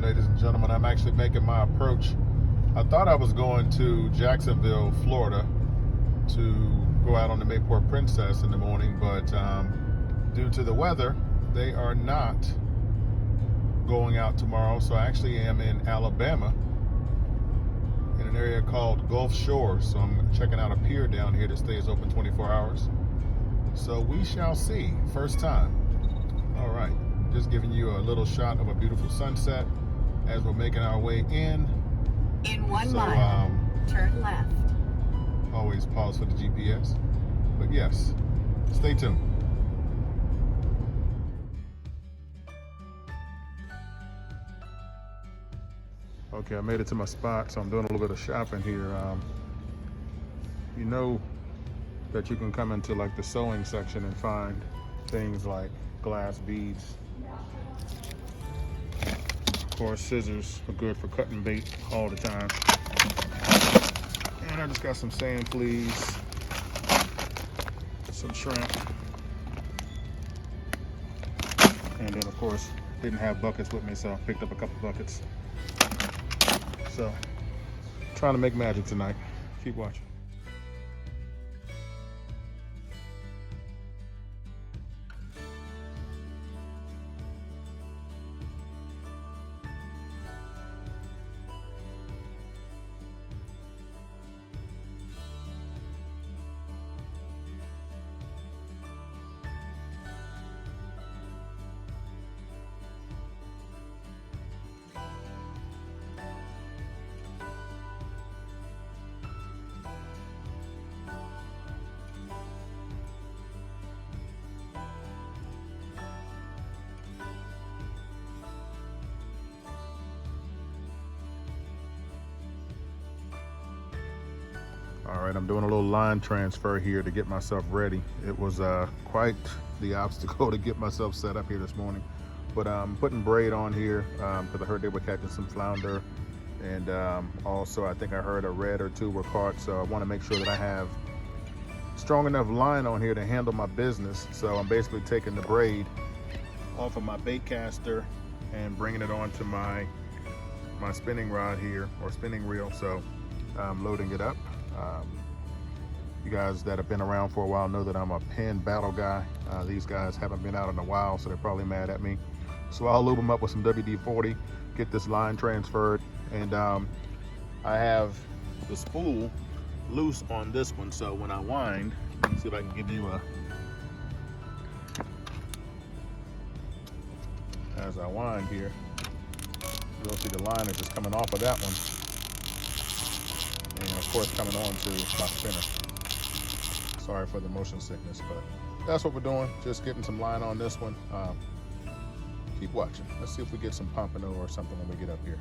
ladies and gentlemen. I'm actually making my approach. I thought I was going to Jacksonville, Florida to go out on the Mayport Princess in the morning, but due to the weather, they are not going out tomorrow. So I actually am in Alabama in an area called Gulf Shores. So I'm checking out a pier down here that stays open 24 hours. So we shall see. First time. All right. Just giving you a little shot of a beautiful sunset as we're making our way in. In 1 mile, turn left. Always pause for the GPS. But yes, stay tuned. Okay, I made it to my spot, so I'm doing a little bit of shopping here. You know that you can come into like the sewing section and find things like glass beads. Of course, scissors are good for cutting bait all the time. And I just got some sand fleas, some shrimp, and then of course didn't have buckets with me, so I picked up a couple buckets. So, trying to make magic tonight. Keep watching. All right, I'm doing a little line transfer here to get myself ready. It was quite the obstacle to get myself set up here this morning. But I'm putting braid on here because I heard they were catching some flounder. And also I think I heard a red or two were caught. So I want to make sure that I have strong enough line on here to handle my business. So I'm basically taking the braid off of my bait caster and bringing it onto my spinning rod here, or spinning reel. So I'm loading it up. You guys that have been around for a while know that I'm a pin battle guy. These guys haven't been out in a while, so they're probably mad at me. So I'll lube them up with some WD-40, get this line transferred, and I have the spool loose on this one. So when I wind, let me see if I can give you a, as I wind here, you'll see the line is just coming off of that one. And of course coming on to my spinner. Sorry for the motion sickness, but that's what we're doing. Just getting some line on this one. Keep watching. Let's see if we get some pompano or something when we get up here.